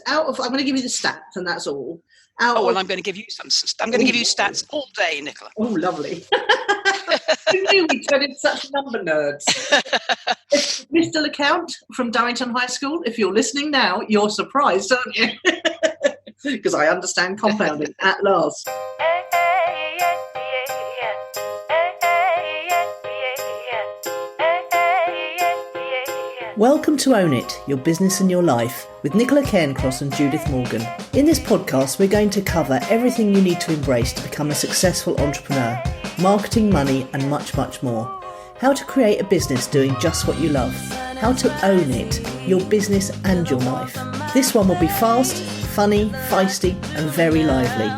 I'm going to give you the stats, and that's all. I'm going to give you some. I'm going to give you stats all day, Nicola. Oh, lovely. Who knew we turned into such number nerds? Mr. LeCount from Durrington High School, if you're listening now, you're surprised, aren't you? Because I understand compounding at last. Welcome to Own It, Your Business and Your Life, with Nicola Cairncross and Judith Morgan. In this podcast, we're going to cover everything you need to embrace to become a successful entrepreneur, marketing, money, and much, much more. How to create a business doing just what you love. How to own it, your business and your life. This one will be fast, funny, feisty, and very lively.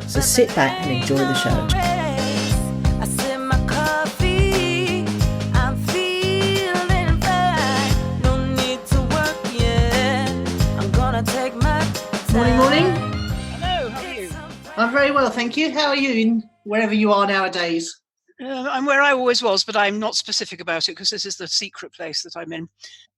So sit back and enjoy the show. Morning. Hello, how are you? I'm very well, thank you. How are you in wherever you are nowadays? I'm where I always was, but I'm not specific about it because this is the secret place that I'm in.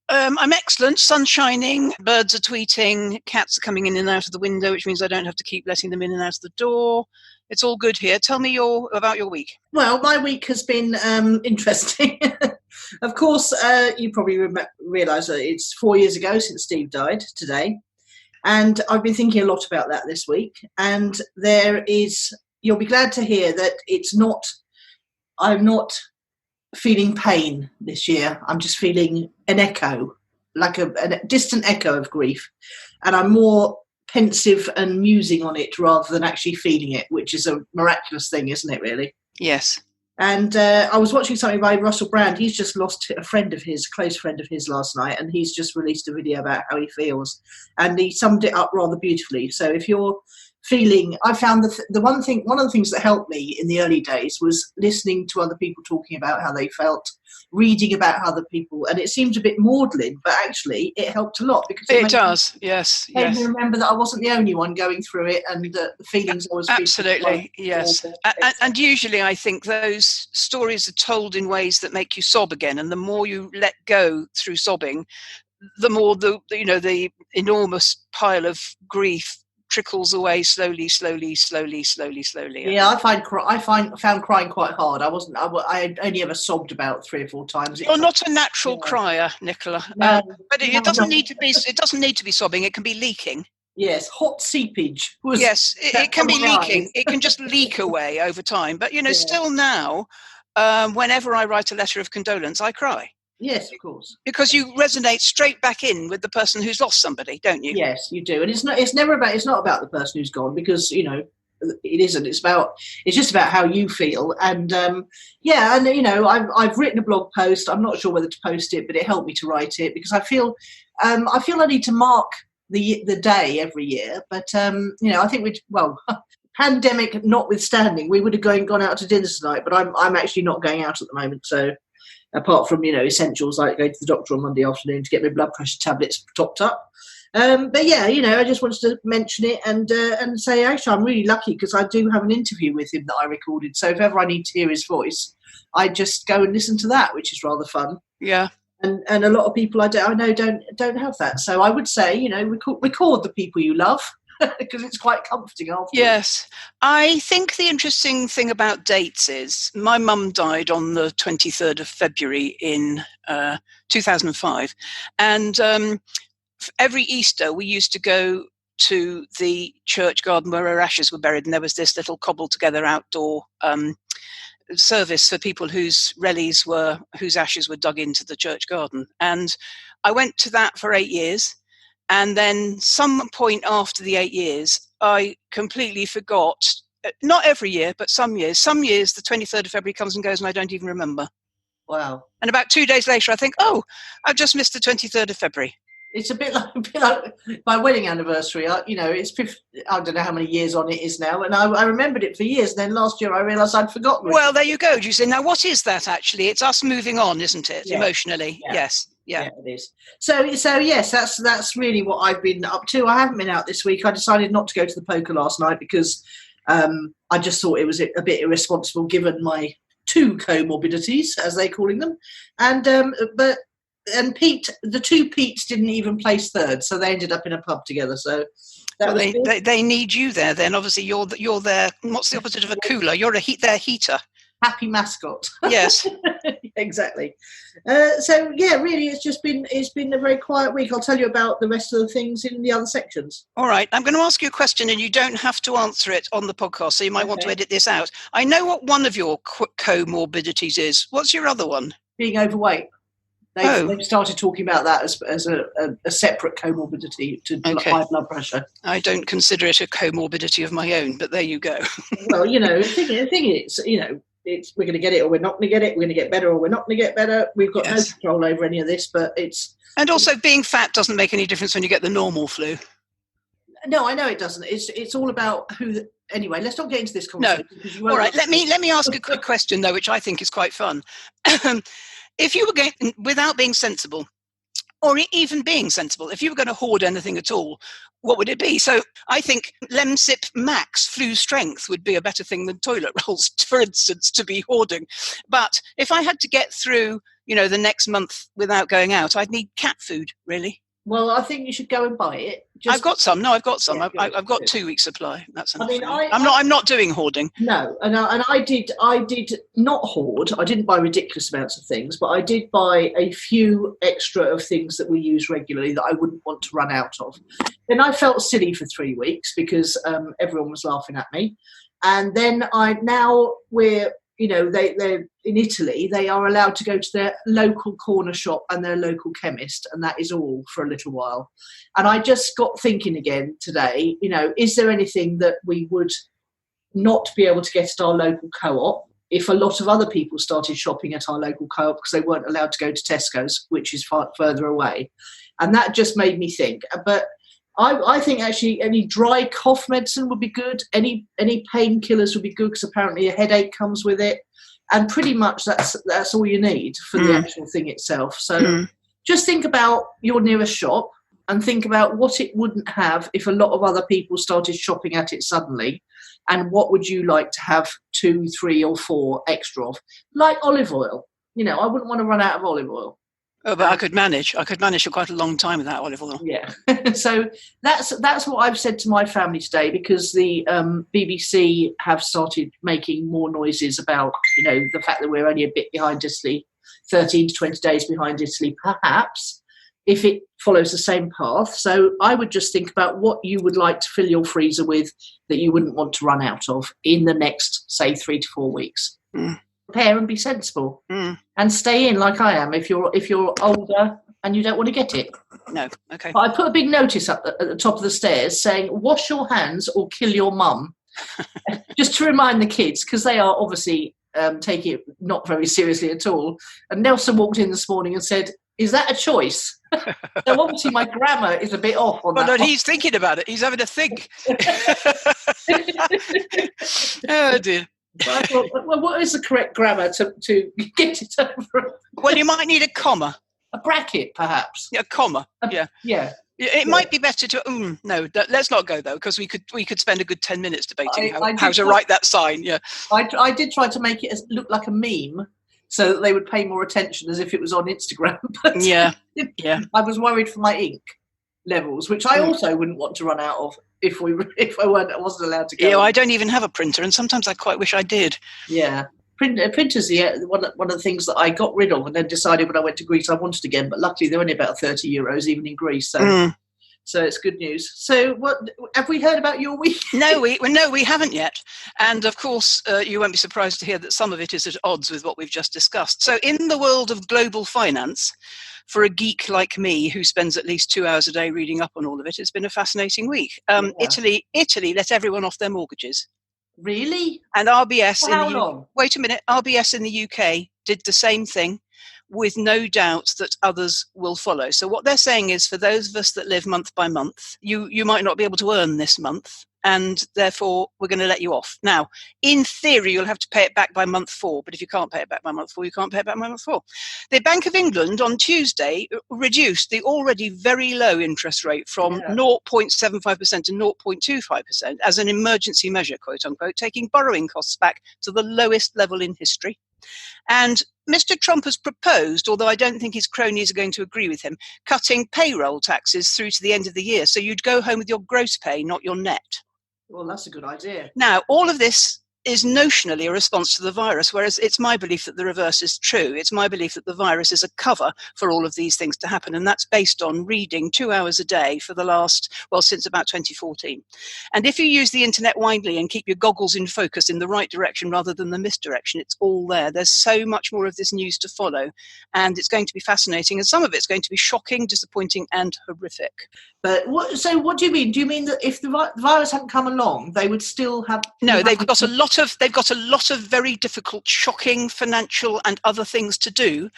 I'm excellent, sun shining, birds are tweeting, cats are coming in and out of the window, which means I don't have to keep letting them in and out of the door. It's all good here. Tell me about your week. Well, my week has been interesting. Of course, you probably realise that it's 4 years ago since Steve died today. And I've been thinking a lot about that this week. And you'll be glad to hear that I'm not feeling pain this year. I'm just feeling an echo, like a distant echo of grief. And I'm more pensive and musing on it rather than actually feeling it, which is a miraculous thing, isn't it, really? Yes. And I was watching something by Russell Brand. He's just lost a friend of his, close friend of his last night, and he's just released a video about how he feels. And he summed it up rather beautifully. So if you're feeling, I found one of the things that helped me in the early days was listening to other people talking about how they felt, reading about other people, and it seemed a bit maudlin, but actually it helped a lot because it does. Yes. Made me remember that I wasn't the only one going through it, and the feelings I was absolutely yes. And usually, I think those stories are told in ways that make you sob again, and the more you let go through sobbing, the more the enormous pile of grief trickles away slowly. Yeah, I found crying quite hard. I only ever sobbed about 3 or 4 times. You're not a natural crier, Nicola. No, but it doesn't need to be. It doesn't need to be sobbing. It can be leaking. Yes, hot seepage. Yes, it can be leaking. It can just leak away over time. But still now, whenever I write a letter of condolence, I cry. Yes, of course. Because you resonate straight back in with the person who's lost somebody, don't you? Yes, you do. And it's not about the person who's gone, because it isn't. It's just about how you feel. And I've written a blog post. I'm not sure whether to post it, but it helped me to write it because I feel I need to mark the day every year. But I think pandemic notwithstanding, we would have gone out to dinner tonight, but I'm actually not going out at the moment, so apart from essentials like going to the doctor on Monday afternoon to get my blood pressure tablets topped up. But yeah, I just wanted to mention it and say actually I'm really lucky because I do have an interview with him that I recorded. So if ever I need to hear his voice, I just go and listen to that, which is rather fun. Yeah. And a lot of people I know don't have that. So I would say record the people you love. Because it's quite comforting afterwards. Yes. I think the interesting thing about dates is my mum died on the 23rd of February in 2005. And every Easter we used to go to the church garden where her ashes were buried. And there was this little cobbled together outdoor service for people whose ashes were dug into the church garden. And I went to that for 8 years. And then some point after the 8 years, I completely forgot, not every year, but some years, the 23rd of February comes and goes and I don't even remember. Wow. And about 2 days later, I think, I've just missed the 23rd of February. It's a bit like my wedding anniversary. It's 50, I don't know how many years on it is now. And I remembered it for years. And then last year I realised I'd forgotten. Well, there you go. You say, now what is that actually? It's us moving on, isn't it? Yeah. Emotionally. Yeah. Yes. Yeah, it is. So yes, that's really what I've been up to. I haven't been out this week. I decided not to go to the poker last night because I just thought it was a bit irresponsible given my 2 comorbidities, as they're calling them. And but and Pete, the two Petes didn't even place third, so they ended up in a pub together. So that was they need you there. Then obviously you're there. What's the opposite of a cooler? You're their heater. Happy mascot. Yes, exactly. So yeah, really, it's been a very quiet week. I'll tell you about the rest of the things in the other sections. All right, I'm going to ask you a question, and you don't have to answer it on the podcast, so you might want to edit this out. I know what one of your comorbidities is. What's your other one? Being overweight. They've started talking about that as a separate comorbidity to high blood pressure. I don't consider it a comorbidity of my own, but there you go. Well, the thing is, we're going to get it or we're not going to get it. We're going to get better or we're not going to get better. We've got no control over any of this, but it's... And also being fat doesn't make any difference when you get the normal flu. No, I know it doesn't. It's all about who... Anyway, let's not get into this conversation. No. All right, let me ask a quick question, though, which I think is quite fun. If you were going, without being sensible, or even being sensible, if you were going to hoard anything at all, what would it be? So I think Lemsip Max flu strength would be a better thing than toilet rolls, for instance, to be hoarding. But if I had to get through, the next month without going out, I'd need cat food, really. Well, I think you should go and buy it. I've got some. No, I've got some. Yeah, I've got 2 weeks supply. That's enough. I'm not doing hoarding. No, and I did not hoard. I didn't buy ridiculous amounts of things, but I did buy a few extra of things that we use regularly that I wouldn't want to run out of. Then I felt silly for 3 weeks because everyone was laughing at me, and then we're they're in Italy, they are allowed to go to their local corner shop and their local chemist, and that is all for a little while. And I just got thinking again today, is there anything that we would not be able to get at our local co-op if a lot of other people started shopping at our local co-op because they weren't allowed to go to Tesco's, which is far further away? And that just made me think. But I think actually any dry cough medicine would be good. Any painkillers would be good because apparently a headache comes with it. And pretty much that's all you need for the actual thing itself. So just think about your nearest shop and think about what it wouldn't have if a lot of other people started shopping at it suddenly. And what would you like to have 2, 3 or 4 extra of? Like olive oil. I wouldn't want to run out of olive oil. Oh, but I could manage for quite a long time without olive oil. Yeah. So that's what I've said to my family today, because the BBC have started making more noises about, the fact that we're only a bit behind Italy, 13 to 20 days behind Italy, perhaps, if it follows the same path. So I would just think about what you would like to fill your freezer with that you wouldn't want to run out of in the next, say, 3 to 4 weeks. Prepare and be sensible, and stay in like I am if you're older and you don't want to get it. No, okay. But I put a big notice up at the top of the stairs saying, wash your hands or kill your mum, just to remind the kids, because they are obviously taking it not very seriously at all. And Nelson walked in this morning and said, is that a choice? So obviously my grammar is a bit off on that. But he's thinking about it. He's having a think. Oh, dear. So I thought, well, what is the correct grammar to get it over? Well, you might need a comma. A bracket, perhaps. Yeah, a comma. Yeah. It might be better to. No, let's not go though, because we could spend a good 10 minutes debating how to write that sign. Yeah. I did try to make it look like a meme, so that they would pay more attention, as if it was on Instagram. But yeah. I was worried for my ink levels, which I also wouldn't want to run out of if I wasn't allowed to go. Yeah, I don't even have a printer, and sometimes I quite wish I did. Yeah, printers. Yeah, one of the things that I got rid of, and then decided when I went to Greece I wanted again. But luckily they're only about €30 even in Greece, so it's good news. So, what have we heard about your week? No, we haven't yet. And of course, you won't be surprised to hear that some of it is at odds with what we've just discussed. So, in the world of global finance, for a geek like me who spends at least 2 hours a day reading up on all of it, it's been a fascinating week. Italy let everyone off their mortgages. Really? And RBS long? Wait a minute. RBS in the UK did the same thing, with no doubt that others will follow. So what they're saying is, for those of us that live month by month, you might not be able to earn this month, and therefore we're going to let you off. Now, in theory, you'll have to pay it back by month 4, but if you can't pay it back by month 4, you can't pay it back by month 4. The Bank of England on Tuesday reduced the already very low interest rate from 0.75% to 0.25% as an emergency measure, quote unquote, taking borrowing costs back to the lowest level in history. And Mr. Trump has proposed, although I don't think his cronies are going to agree with him, cutting payroll taxes through to the end of the year. So you'd go home with your gross pay, not your net. Well, that's a good idea. Now, all of this is notionally a response to the virus, whereas it's my belief that the reverse is true. It's my belief that the virus is a cover for all of these things to happen, and that's based on reading 2 hours a day for the last, since about 2014. And if you use the internet widely and keep your goggles in focus in the right direction rather than the misdirection, it's all there. There's so much more of this news to follow, and it's going to be fascinating, and some of it's going to be shocking, disappointing, and horrific. But what do you mean? Do you mean that if the virus hadn't come along, they would still have? No, they've got a lot of very difficult, shocking financial and other things to do,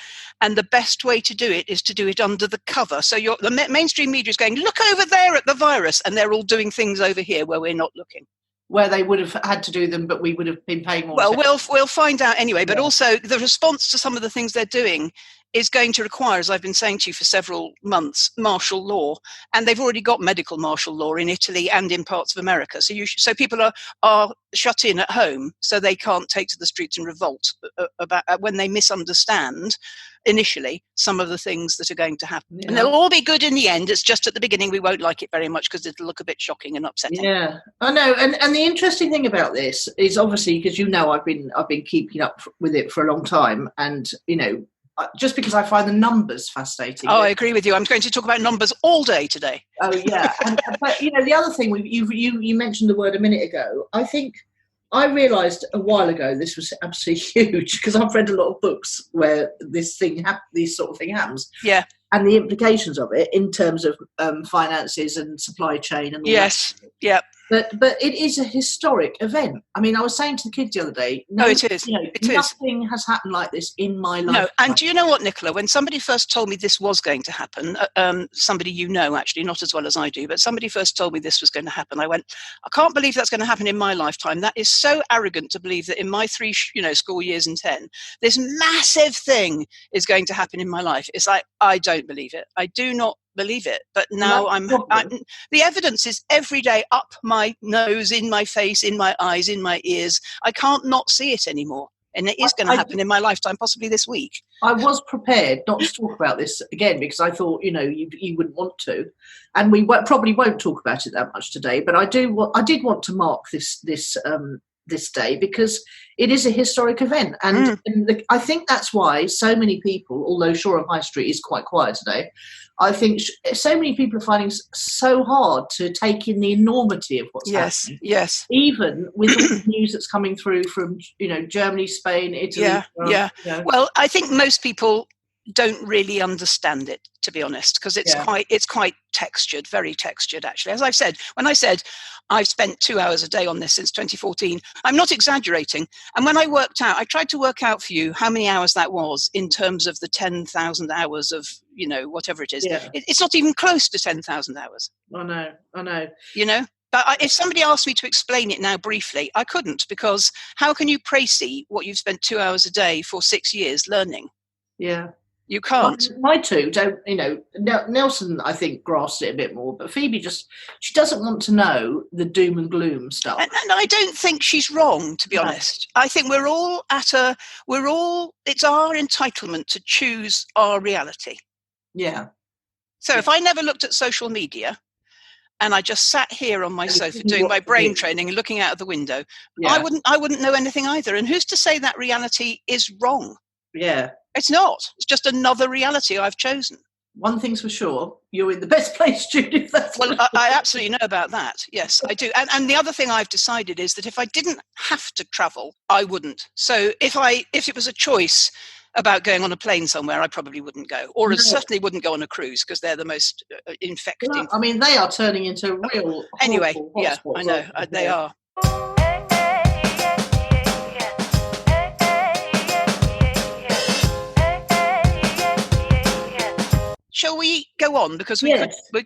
and the best way to do it is to do it under the cover. So the mainstream media is going, look over there at the virus, and they're all doing things over here where we're not looking. Where they would have had to do them, but we would have been paying more. Well, we'll find out anyway. But also, the response to some of the things they're doing is going to require, as I've been saying to you for several months, martial law. And they've already got medical martial law in Italy and in parts of America. So people are shut in at home, so they can't take to the streets and revolt about when they misunderstand initially some of the things that are going to happen. Yeah. And they'll all be good in the end. It's just at the beginning we won't like it very much because it'll look a bit shocking and upsetting. Yeah, I know. And the interesting thing about this is obviously, because I've been keeping up with it for a long time, and just because I find the numbers fascinating. Oh, I agree with you. I'm going to talk about numbers all day today. Oh yeah, but the other thing you mentioned the word a minute ago. I think I realised a while ago this was absolutely huge because I've read a lot of books where this sort of thing happens. Yeah, and the implications of it in terms of finances and supply chain and all yes, that. Yeah. But it is a historic event. I mean, I was saying to the kids the other day, it is. Nothing has happened like this in my life. No, and do you know what, Nicola? When somebody first told me this was going to happen, somebody actually, not as well as I do, but somebody first told me this was going to happen, I went, I can't believe that's going to happen in my lifetime. That is so arrogant to believe that in my 3 school years and 10, this massive thing is going to happen in my life. It's like, I don't believe it. I do not believe it, but now the evidence is every day up my nose, in my face, in my eyes, in my ears. I can't not see it anymore, and it is going to happen in my lifetime, possibly this week. I was prepared not to talk about this again because I thought you wouldn't want to, and we probably won't talk about it that much today. But I did want to mark this day because it is a historic event, and I think that's why so many people, although Shoreham High Street is quite quiet today, I think so many people are finding so hard to take in the enormity of what's happening. Yes. Even with all the news that's coming through from Germany, Spain, Italy. Yeah. Well, I think most people don't really understand it, to be honest, because it's quite textured, very textured, actually. As I've said, when I said I've spent 2 hours a day on this since 2014, I'm not exaggerating. And when I tried to work out for you how many hours that was in terms of the 10,000 hours of, whatever it is. Yeah. It's not even close to 10,000 hours. I know. But if somebody asked me to explain it now briefly, I couldn't, because how can you précis what you've spent 2 hours a day for 6 years learning? Yeah. You can't. My two don't, Nelson, I think, grasped it a bit more, but Phoebe she doesn't want to know the doom and gloom stuff. And I don't think she's wrong, to be honest. I think it's our entitlement to choose our reality. Yeah. So if I never looked at social media and I just sat here on my sofa doing my brain training and looking out of the window, I wouldn't know anything either. And who's to say that reality is wrong? Yeah. It's not. It's just another reality I've chosen. One thing's for sure, you're in the best place, Judith. Well, I absolutely know about that. Yes, I do. And the other thing I've decided is that if I didn't have to travel, I wouldn't. So if it was a choice about going on a plane somewhere, I probably wouldn't go. Or certainly wouldn't go on a cruise because they're the most infecting. Well, I mean, they are turning into real anyway, yeah, I know. They are. Shall we go on? Because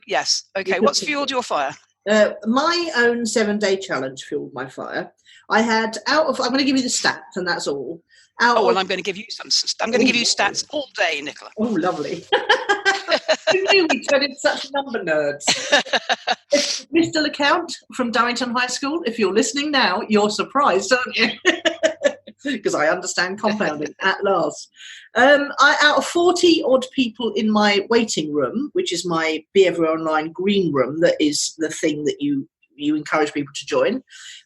yes. Okay. What's fueled your fire? My own 7-day challenge fueled my fire. I had I'm going to give you the stats, and that's all. I'm going to give you I'm going to give you stats all day, Nicola. Oh, lovely. Who knew we turned into such number nerds? Mr. LeCount from Durrington High School, if you're listening now, you're surprised, aren't you? because I understand compounding at last. Out of 40 odd people in my waiting room, which is my Be Everywhere Online green room, that is the thing that you encourage people to join.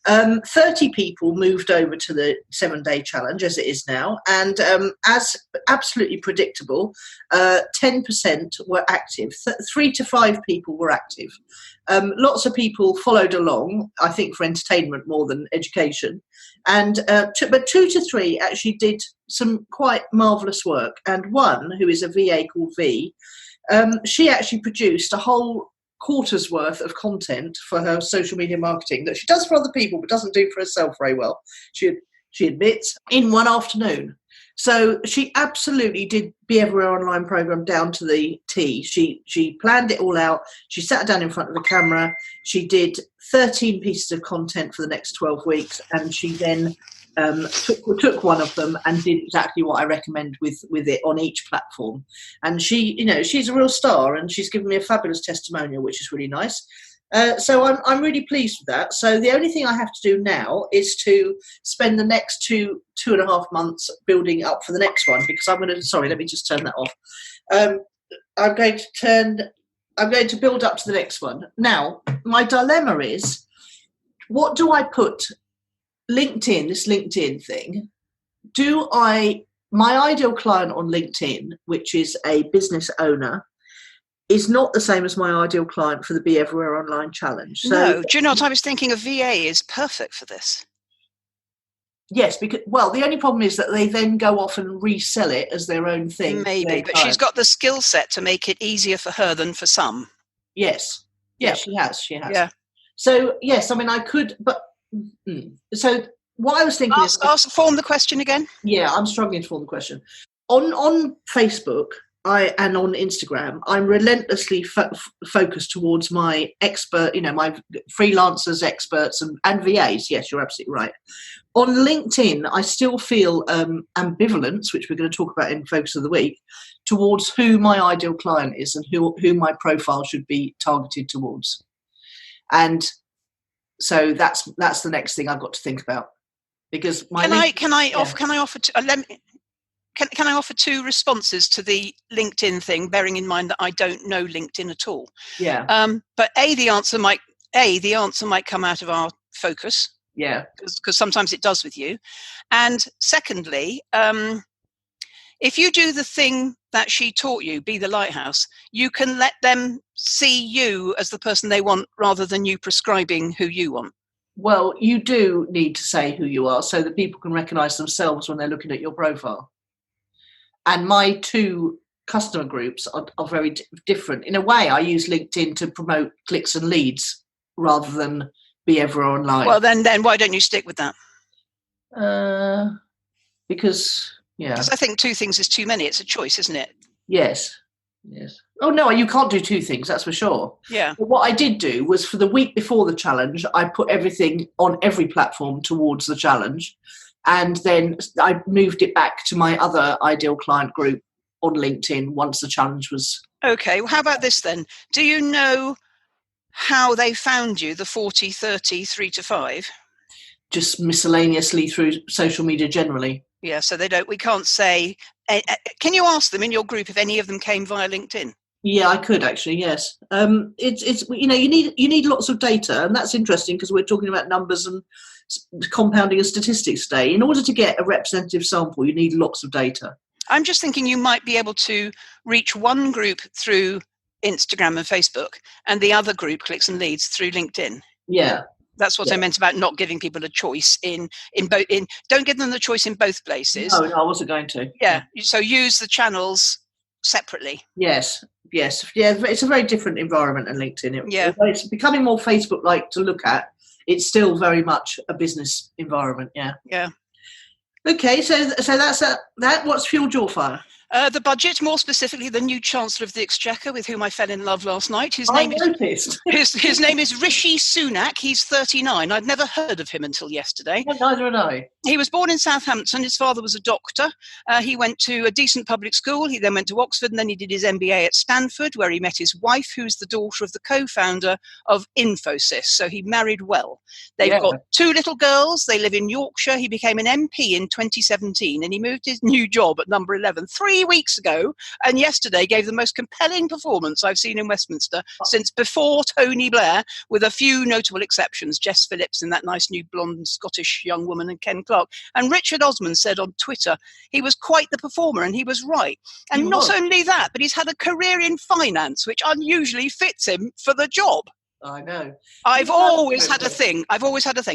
30 people moved over to the 7-day challenge as it is now. And as absolutely predictable, 10% were active. 3 to 5 people were active. Lots of people followed along, I think for entertainment more than education. And but 2 to 3 actually did some quite marvellous work. And one, who is a VA called V, she actually produced a whole quarter's worth of content for her social media marketing that she does for other people but doesn't do for herself very well, she admits, in one afternoon. So she absolutely did Be Everywhere Online program down to the T. She planned it all out. She sat down in front of a camera. She did 13 pieces of content for the next 12 weeks, and she then took one of them and did exactly what I recommend with it on each platform. And she's a real star, and she's given me a fabulous testimonial, which is really nice. So I'm really pleased with that. So the only thing I have to do now is to spend the next two and a half months building up for the next one, because let me just turn that off. I'm going to build up to the next one. Now, my dilemma is, what do I put? This LinkedIn thing, my ideal client on LinkedIn, which is a business owner, is not the same as my ideal client for the Be Everywhere Online challenge. So, no, do you know what I was thinking? A VA is perfect for this. Yes, because the only problem is that they then go off and resell it as their own thing. Maybe, but she's got the skill set to make it easier for her than for some. Yes. Yeah, she has. Yeah. So yes, I mean I could, but so what I was thinking is, form the question again. Yeah, I'm struggling to form the question. On Facebook and on Instagram, I'm relentlessly focused towards my expert, my freelancers, experts, and VAs. Yes, you're absolutely right. On LinkedIn, I still feel ambivalence, which we're going to talk about in Focus of the Week, towards who my ideal client is and who my profile should be targeted towards. And so that's the next thing I've got to think about, because can I offer two responses to the LinkedIn thing, bearing in mind that I don't know LinkedIn at all. Yeah. But the answer might come out of our focus. Yeah. Because sometimes it does with you. And secondly, if you do the thing that she taught you, be the lighthouse, you can let them see you as the person they want rather than you prescribing who you want. Well, you do need to say who you are so that people can recognise themselves when they're looking at your profile. And my two customer groups are very different. In a way, I use LinkedIn to promote clicks and leads rather than Be Everywhere Online. Well, then why don't you stick with that? Because I think two things is too many. It's a choice, isn't it? Yes. Oh, no, you can't do two things, that's for sure. Yeah. But what I did do was, for the week before the challenge, I put everything on every platform towards the challenge. And then I moved it back to my other ideal client group on LinkedIn once the challenge was... Okay, well, how about this then? Do you know how they found you, the 40, 30, 3 to 5? Just miscellaneously through social media generally. Yeah, so we can't say... can you ask them in your group if any of them came via LinkedIn? Yeah, I could actually, yes. It's you need lots of data, and that's interesting because we're talking about numbers and compounding and statistics today. In order to get a representative sample, you need lots of data. I'm just thinking you might be able to reach one group through Instagram and Facebook and the other group, clicks and leads, through LinkedIn. Yeah. That's what I meant about not giving people a choice in both. Don't give them the choice in both places. No, I wasn't going to. Yeah. So use the channels separately. Yes. Yeah. It's a very different environment than LinkedIn. It's becoming more Facebook-like to look at. It's still very much a business environment. Yeah. Yeah. Okay. So that's that. What's fueled your fire? The budget, more specifically, the new Chancellor of the Exchequer, with whom I fell in love last night. His I name noticed. His name is Rishi Sunak. He's 39. I'd never heard of him until yesterday. Yeah, neither had I. He was born in Southampton. His father was a doctor. He went to a decent public school. He then went to Oxford, and then he did his MBA at Stanford, where he met his wife, who's the daughter of the co-founder of Infosys. So he married well. They've got 2 little girls. They live in Yorkshire. He became an MP in 2017, and he moved his new job at number 11 3 weeks ago, and yesterday gave the most compelling performance I've seen in Westminster since before Tony Blair, with a few notable exceptions, Jess Phillips and that nice new blonde Scottish young woman, and Ken Clarke. And Richard Osman said on Twitter he was quite the performer, and he was right. And not only that, but he's had a career in finance, which unusually fits him for the job. I know. I've always had a thing.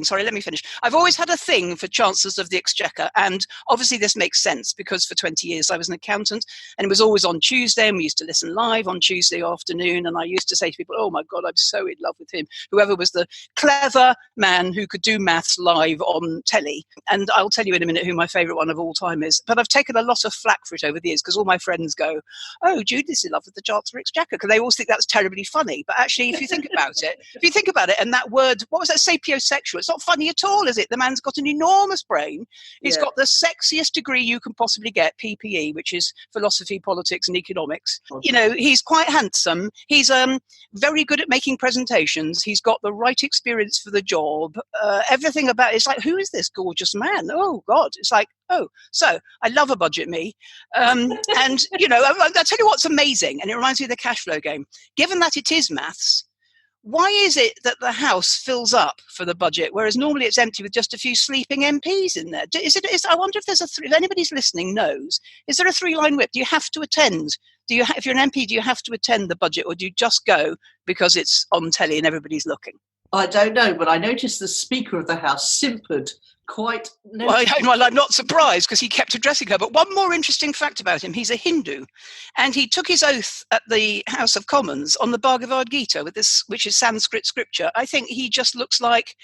Sorry, let me finish. I've always had a thing for Chancellors of the Exchequer. And obviously this makes sense because for 20 years I was an accountant, and it was always on Tuesday, and we used to listen live on Tuesday afternoon. And I used to say to people, oh my God, I'm so in love with him. Whoever was the clever man who could do maths live on telly. And I'll tell you in a minute who my favourite one of all time is. But I've taken a lot of flack for it over the years because all my friends go, oh, Judith is in love with the Chancellor of the Exchequer, because they always think that's terribly funny. But actually, if you think about it, and that word, what was that, sapiosexual, it's not funny at all, is it? The man's got an enormous brain. He's got the sexiest degree you can possibly get, PPE, which is philosophy, politics and economics. You know, he's quite handsome. He's very good at making presentations. He's got the right experience for the job. Everything about it's like, who is this gorgeous man? Oh God, it's like, oh, so I love a budget me. And, you know, I'll tell you what's amazing, and it reminds me of the cash flow game. Given that it is maths, why is it that the House fills up for the budget, whereas normally it's empty with just a few sleeping MPs in there? I wonder if there's if anybody's listening knows, is there a 3-line whip? Do you have to attend? If you're an MP, do you have to attend the budget, or do you just go because it's on telly and everybody's looking? I don't know, but I noticed the Speaker of the House simpered quite. Well, I'm not surprised because he kept addressing her. But one more interesting fact about him, he's a Hindu, and he took his oath at the House of Commons on the Bhagavad Gita, which is Sanskrit scripture. I think he just looks like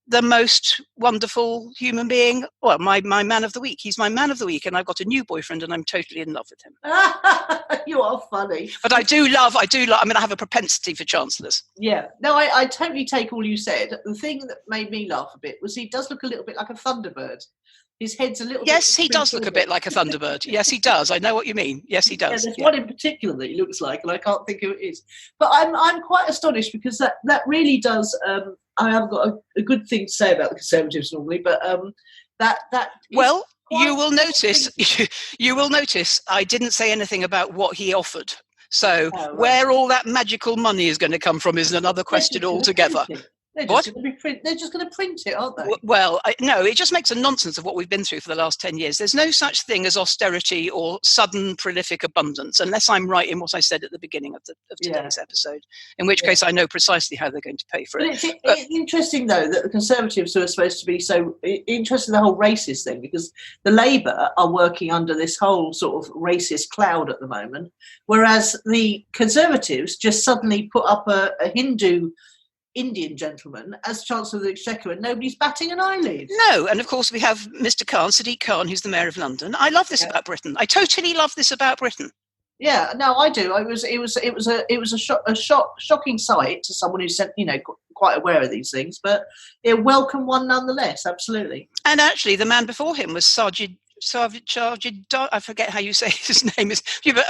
the most wonderful human being. Well, my man of the week. He's my man of the week, and I've got a new boyfriend, and I'm totally in love with him. You are funny. But I do love. I mean, I have a propensity for chancellors. Yeah. No, I totally take all you said. The thing that made me laugh a bit was he does look a little bit like a Thunderbird. His head's a little bit... Yes, he does look a bit like a Thunderbird. Yes, he does. I know what you mean. Yes, he does. Yeah, there's one in particular that he looks like, and I can't think who it is. But I'm quite astonished because that really does... I haven't got a good thing to say about the Conservatives normally, but that... Well, you will notice I didn't say anything about what he offered. So where all that magical money is going to come from is another question altogether. They're just going to print it, aren't they? Well, no, it just makes a nonsense of what we've been through for the last 10 years. There's no such thing as austerity or sudden prolific abundance, unless I'm right in what I said at the beginning of today's episode, in which case I know precisely how they're going to pay for it. It's interesting, though, that the Conservatives are supposed to be so interested in the whole racist thing, because the Labour are working under this whole sort of racist cloud at the moment, whereas the Conservatives just suddenly put up a Hindu Indian gentleman as Chancellor of the Exchequer, and nobody's batting an eyelid. No, and of course we have Mr. Khan, Sadiq Khan, who's the Mayor of London. I love this about Britain. I totally love this about Britain. Yeah, no, I do. It was a shocking sight to someone who's quite aware of these things, but a welcome one nonetheless. Absolutely. And actually, the man before him was Sajid, I forget how you say his name is,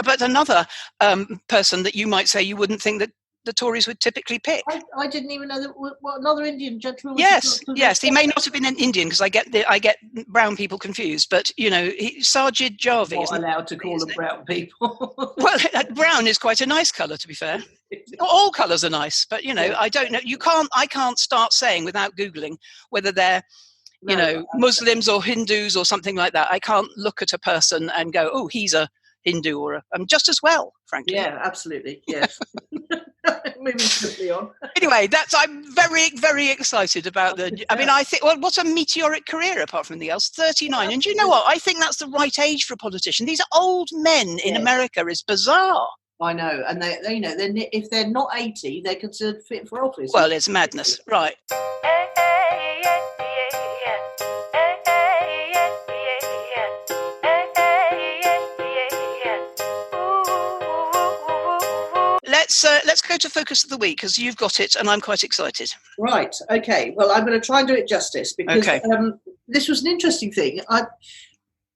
but another person that you might say you wouldn't think that the Tories would typically pick. I didn't even know that another Indian gentleman was. Yes. He may not have been an Indian because I get brown people confused, but Sajid Javi. Not allowed to call them brown people. Well, brown is quite a nice colour, to be fair. Not all colours are nice, but I don't know. I can't start saying without Googling whether they're Muslims or Hindus or something like that. I can't look at a person and go, oh, he's a Hindu or just as well, frankly. Yeah, absolutely. Yes. Moving swiftly on. Anyway, I'm very, very excited about I think, what a meteoric career apart from anything else. 39. And do you know what? I think that's the right age for a politician. These old men in America is bizarre. I know. And they if they're not 80, they're considered fit for office. Well, it's madness. Right. let's go to focus of the week, because you've got it and I'm quite excited. Right. Okay. Well, I'm going to try and do it justice, because this was an interesting thing.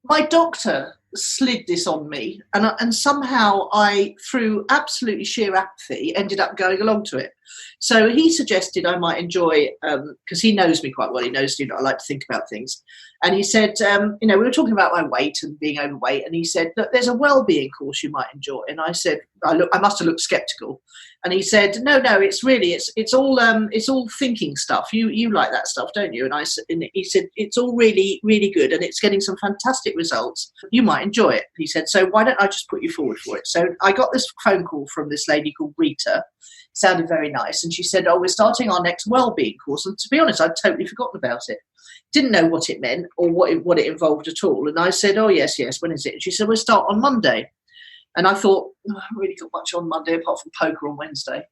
My doctor slid this on me, and somehow I, through absolutely sheer apathy, ended up going along to it. So he suggested I might enjoy, because he knows me quite well. He knows, I like to think about things. And he said, we were talking about my weight and being overweight. And he said, look, there's a wellbeing course you might enjoy. And I said, I must have looked skeptical. And he said, no, it's all thinking stuff. You like that stuff, don't you? And he said, it's all really, really good. And it's getting some fantastic results. You might enjoy it. He said, so why don't I just put you forward for it? So I got this phone call from this lady called Rita. Sounded very nice. And she said, we're starting our next wellbeing course. And to be honest, I'd totally forgotten about it. Didn't know what it meant or what it involved at all. And I said, oh, yes, when is it? And she said, we'll start on Monday. And I thought, I haven't really got much on Monday apart from poker on Wednesday.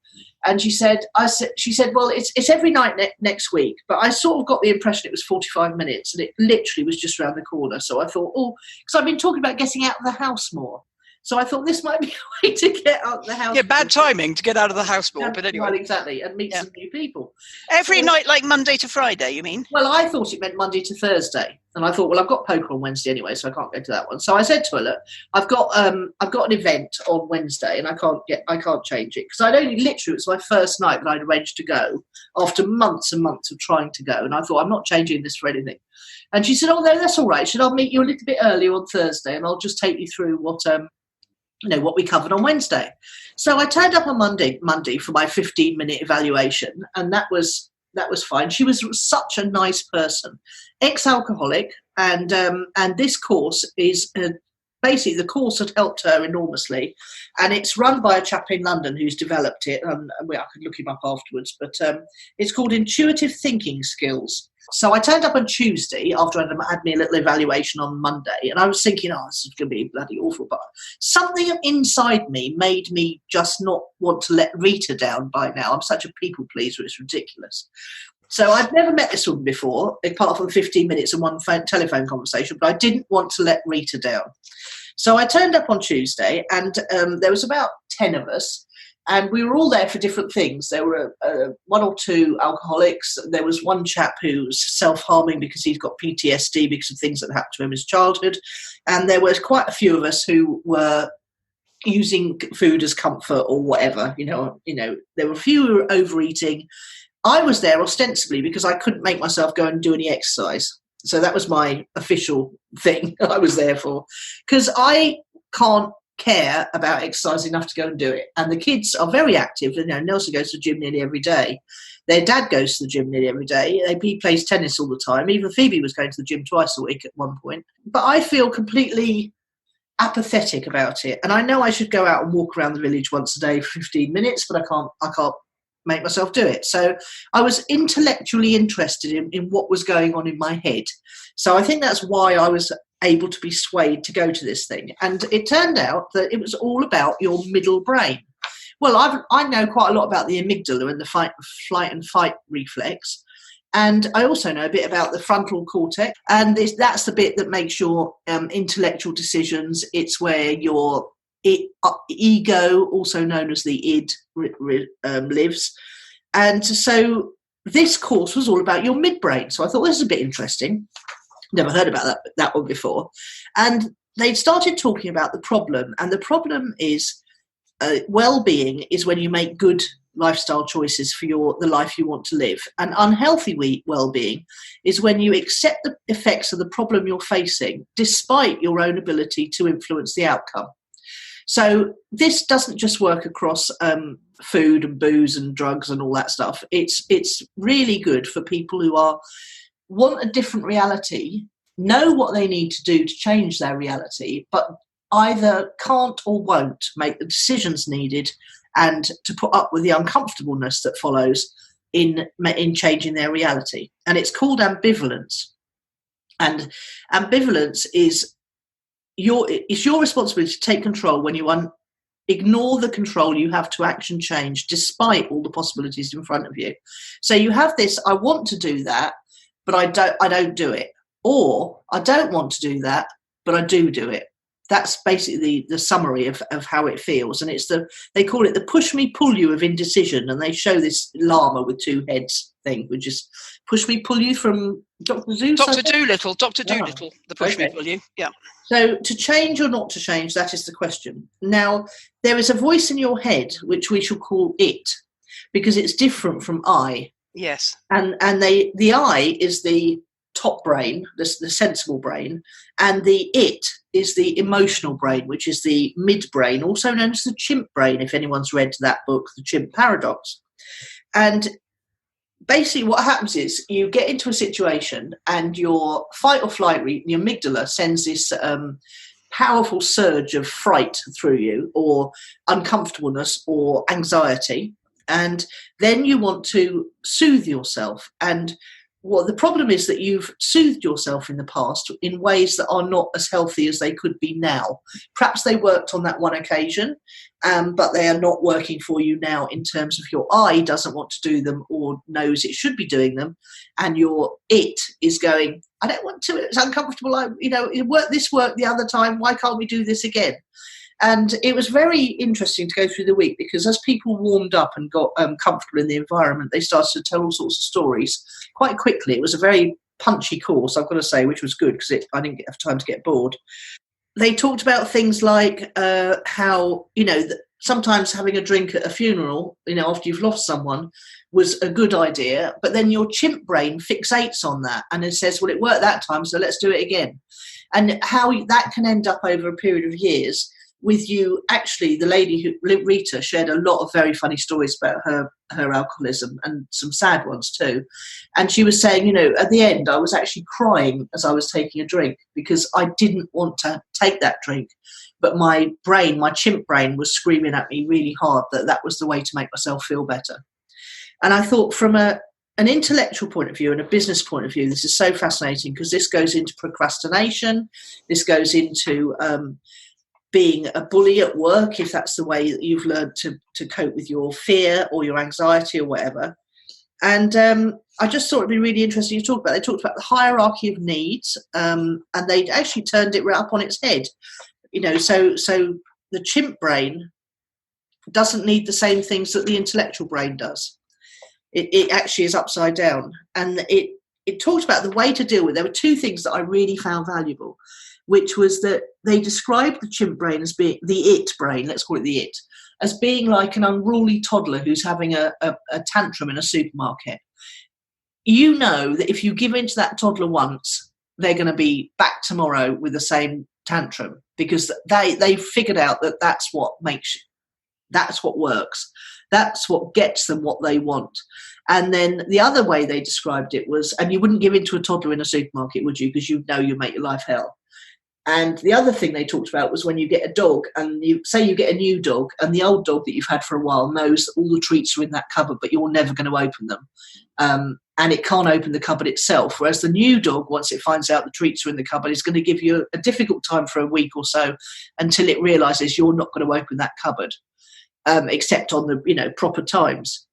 And she said, well, it's every night next week. But I sort of got the impression it was 45 minutes and it literally was just around the corner. So I thought, because I've been talking about getting out of the house more. So I thought this might be a way to get out of the house. Yeah, bad timing to get out of the house more, but anyway. Well, exactly, and meet some new people. Every night, like Monday to Friday, you mean? Well, I thought it meant Monday to Thursday. And I thought, well, I've got poker on Wednesday anyway, so I can't go to that one. So I said to her, look, I've got an event on Wednesday and I can't change it. Because it was my first night that I'd arranged to go after months and months of trying to go. And I thought, I'm not changing this for anything. And she said, oh, no, that's all right. She said, I'll meet you a little bit earlier on Thursday and I'll just take you through what we covered on Wednesday. So I turned up on Monday for my 15-minute evaluation, and that was fine. She was such a nice person, ex-alcoholic, and this course is basically, the course had helped her enormously, and it's run by a chap in London who's developed it, and I could look him up afterwards, but it's called Intuitive Thinking Skills. So I turned up on Tuesday after I'd had me a little evaluation on Monday, and I was thinking, this is going to be bloody awful. But something inside me made me just not want to let Rita down by now. I'm such a people pleaser, it's ridiculous. So I'd never met this woman before, apart from 15 minutes and one telephone conversation, but I didn't want to let Rita down. So I turned up on Tuesday, and there was about 10 of us. And we were all there for different things. There were one or two alcoholics. There was one chap who's self-harming because he's got PTSD because of things that happened to him in his childhood. And there was quite a few of us who were using food as comfort or whatever. There were a few who were overeating. I was there ostensibly because I couldn't make myself go and do any exercise. So that was my official thing I was there for. Because I can't care about exercise enough to go and do it, and the kids are very active. Nelson goes to the gym nearly every day. Their dad goes to the gym nearly every day. He plays tennis all the time. Even Phoebe was going to the gym twice a week at one point. But I feel completely apathetic about it, and I know I should go out and walk around the village once a day for 15 minutes, but I can't make myself do it. So I was intellectually interested in what was going on in my head. So I think that's why I was able to be swayed to go to this thing. And it turned out that it was all about your middle brain. Well, I know quite a lot about the amygdala and the flight and fight reflex. And I also know a bit about the frontal cortex. And that's the bit that makes your intellectual decisions. It's where your ego, also known as the id, lives. And so this course was all about your midbrain. So I thought this is a bit interesting. Never heard about that one before. And they started talking about the problem. And the problem is well-being is when you make good lifestyle choices for the life you want to live. And unhealthy well-being is when you accept the effects of the problem you're facing despite your own ability to influence the outcome. So this doesn't just work across food and booze and drugs and all that stuff. It's really good for people who want a different reality, know what they need to do to change their reality, but either can't or won't make the decisions needed and to put up with the uncomfortableness that follows in changing their reality. And it's called ambivalence. And ambivalence is your responsibility to take control when you ignore the control you have to action change despite all the possibilities in front of you. So you have this, I want to do that, but I don't do it. Or I don't want to do that, but I do it. that's basically the summary of how it feels. And they call it the push me pull you of indecision, and they show this llama with two heads thing, which is push me pull you from Dr. Zeus. Dr. Doolittle, the push me pull you. Yeah. So to change or not to change, that is the question. Now, there is a voice in your head which we shall call it, because it's different from I. Yes. And the I is the top brain, the sensible brain, and the it is the emotional brain, which is the midbrain, also known as the chimp brain, if anyone's read that book, The Chimp Paradox. And basically what happens is you get into a situation and your fight or flight, your amygdala sends this powerful surge of fright through you, or uncomfortableness or anxiety, and then you want to soothe yourself. And the problem is that you've soothed yourself in the past in ways that are not as healthy as they could be now. Perhaps they worked on that one occasion, but they are not working for you now in terms of your I doesn't want to do them or knows it should be doing them, and your it is going, I don't want to, it's uncomfortable, this worked the other time, why can't we do this again? And it was very interesting to go through the week, because as people warmed up and got comfortable in the environment, they started to tell all sorts of stories quite quickly. It was a very punchy course, I've got to say, which was good because I didn't have time to get bored. They talked about things like how, sometimes having a drink at a funeral, after you've lost someone, was a good idea, but then your chimp brain fixates on that and it says, well, it worked that time, so let's do it again. And how that can end up over a period of years with you. Actually, the lady Rita shared a lot of very funny stories about her alcoholism, and some sad ones too. And she was saying, at the end, I was actually crying as I was taking a drink because I didn't want to take that drink. But my chimp brain was screaming at me really hard that was the way to make myself feel better. And I thought, from an intellectual point of view and a business point of view, this is so fascinating, because this goes into procrastination. This goes into being a bully at work, if that's the way that you've learned to cope with your fear or your anxiety or whatever. And I just thought it'd be really interesting to talk about. They talked about the hierarchy of needs, and they actually turned it right up on its head. So the chimp brain doesn't need the same things that the intellectual brain does. It actually is upside down. And it talked about the way to deal with it. There were two things that I really found valuable, which was that they described the chimp brain as being the it brain, let's call it the it, as being like an unruly toddler who's having a tantrum in a supermarket. You know that if you give in to that toddler once, they're going to be back tomorrow with the same tantrum, because they've figured out that that's what works. That's what gets them what they want. And then the other way they described it was, and you wouldn't give in to a toddler in a supermarket, would you? Because you know you'll make your life hell. And the other thing they talked about was when you get a dog, and you get a new dog, and the old dog that you've had for a while knows that all the treats are in that cupboard, but you're never going to open them. And it can't open the cupboard itself. Whereas the new dog, once it finds out the treats are in the cupboard, is going to give you a difficult time for a week or so until it realises you're not going to open that cupboard, except on the proper times.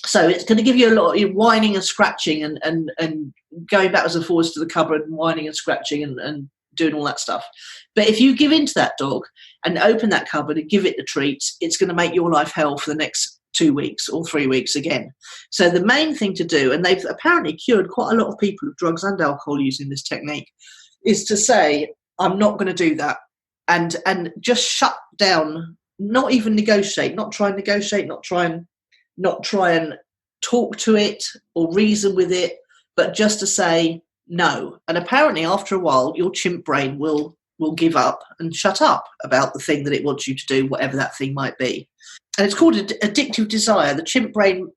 So it's going to give you a lot of whining and scratching and going backwards and forwards to the cupboard and whining and scratching and doing all that stuff. But if you give in to that dog and open that cupboard and give it the treats, it's going to make your life hell for the next 2 weeks or 3 weeks again. So the main thing to do, and they've apparently cured quite a lot of people of drugs and alcohol using this technique, is to say, I'm not going to do that, and just shut down, not even negotiate, not try and negotiate, not try and talk to it or reason with it, but just to say no. And apparently after a while, your chimp brain will give up and shut up about the thing that it wants you to do, whatever that thing might be. And it's called addictive desire. The chimp brain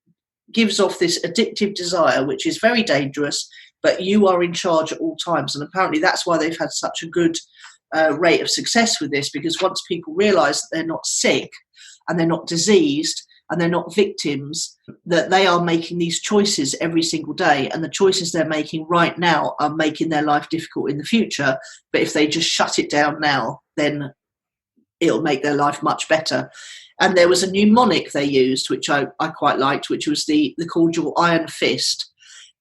gives off this addictive desire, which is very dangerous, but you are in charge at all times. And apparently that's why they've had such a good rate of success with this, because once people realise that they're not sick and they're not diseased and they're not victims, that they are making these choices every single day, and the choices they're making right now are making their life difficult in the future. But if they just shut it down now, then it'll make their life much better. And there was a mnemonic they used, which I quite liked, which was the called your iron fist.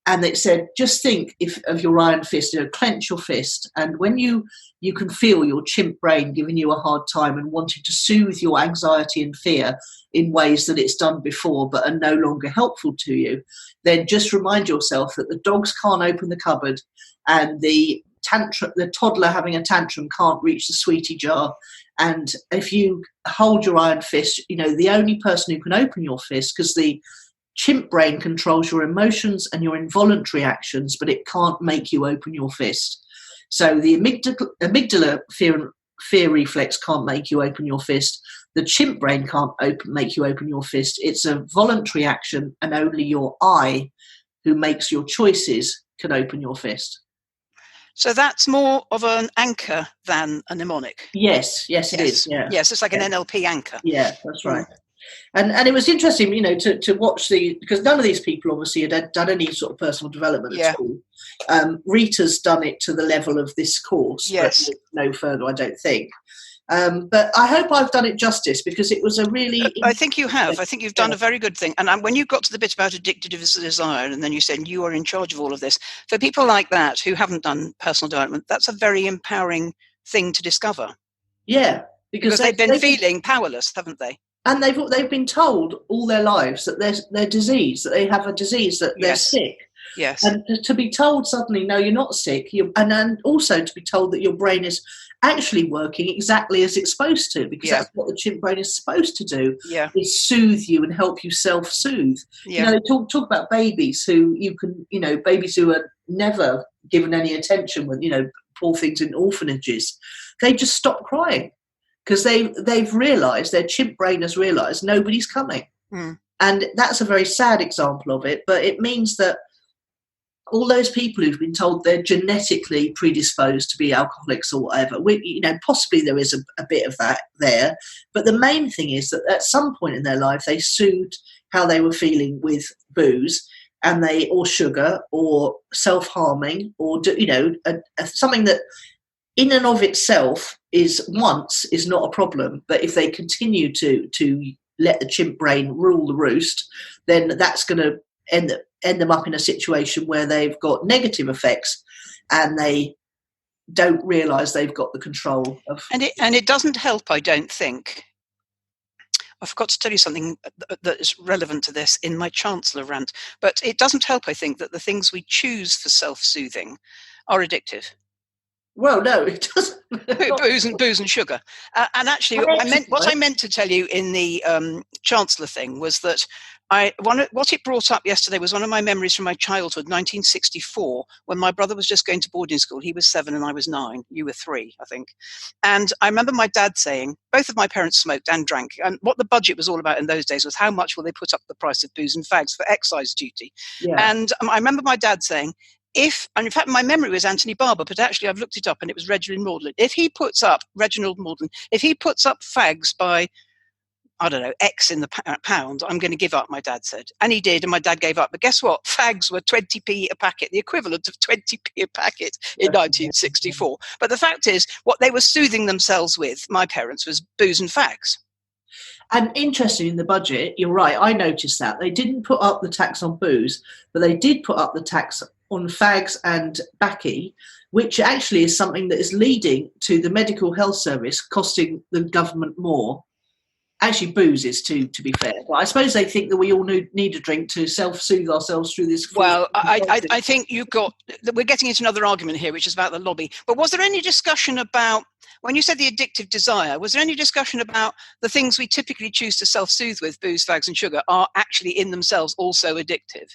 And it said, just think of your iron fist, clench your fist. And when you can feel your chimp brain giving you a hard time and wanting to soothe your anxiety and fear in ways that it's done before but are no longer helpful to you, then just remind yourself that the dogs can't open the cupboard and the toddler having a tantrum can't reach the sweetie jar. And if you hold your iron fist, the only person who can open your fist, because the chimp brain controls your emotions and your involuntary actions, but it can't make you open your fist. So the amygdala fear reflex can't make you open your fist. The chimp brain can't make you open your fist. It's a voluntary action, and only your I, who makes your choices, can open your fist. So that's more of an anchor than a mnemonic. Yes, it is. Yeah. Yes, it's like an NLP anchor. Yeah, that's right. And it was interesting, to watch because none of these people obviously had done any sort of personal development at all. Rita's done it to the level of this course, yes, but no further, I don't think. But I hope I've done it justice, because it was a really... I think you have. I think you've done a very good thing. And when you got to the bit about addictive desire, and then you said you are in charge of all of this, for people like that who haven't done personal development, that's a very empowering thing to discover. Yeah. Because they've been feeling powerless, haven't they? And they've been told all their lives that they're diseased, that they have a disease, that they're sick. Yes. And to be told suddenly, no, you're not sick, and also to be told that your brain is actually working exactly as it's supposed to, because that's what the chimp brain is supposed to do, is soothe you and help you self-soothe. Yeah. They talk about babies who babies who are never given any attention when, poor things in orphanages, they just stop crying. Because they've realised, their chimp brain has realised nobody's coming. Mm. And that's a very sad example of it. But it means that all those people who've been told they're genetically predisposed to be alcoholics or whatever, possibly there is a bit of that there. But the main thing is that at some point in their life, they soothed how they were feeling with booze, or sugar, or self-harming, or something that in and of itself is not a problem, but if they continue to let the chimp brain rule the roost, then that's going to end them up in a situation where they've got negative effects and they don't realise they've got the control of. And it doesn't help, I don't think. I forgot to tell you something that is relevant to this in my Chancellor rant, but it doesn't help, I think, that the things we choose for self-soothing are addictive. Well, no, it doesn't. booze and sugar. And actually, what I meant to tell you in the Chancellor thing was that what it brought up yesterday was one of my memories from my childhood, 1964, when my brother was just going to boarding school. He was 7 and I was 9. You were 3, I think. And I remember my dad saying, both of my parents smoked and drank. And what the budget was all about in those days was how much will they put up the price of booze and fags for excise duty. Yeah. And I remember my dad saying, and in fact, my memory was Anthony Barber, but actually I've looked it up and it was Reginald Maudlin. If he puts up fags by, I don't know, X in the pound, I'm going to give up, my dad said. And he did, and my dad gave up. But guess what? Fags were 20p a packet, the equivalent of 20p a packet in 1964. But the fact is, what they were soothing themselves with, my parents, was booze and fags. And interesting, in the budget, you're right, I noticed that. They didn't put up the tax on booze, but they did put up the tax on fags and baccy, which actually is something that is leading to the medical health service costing the government more. Actually, booze is, to be fair. But I suppose they think that we all need a drink to self-soothe ourselves through this. Well, I think we're getting into another argument here, which is about the lobby. But was there any discussion about, when you said the addictive desire, was there any discussion about the things we typically choose to self-soothe with, booze, fags and sugar, are actually in themselves also addictive?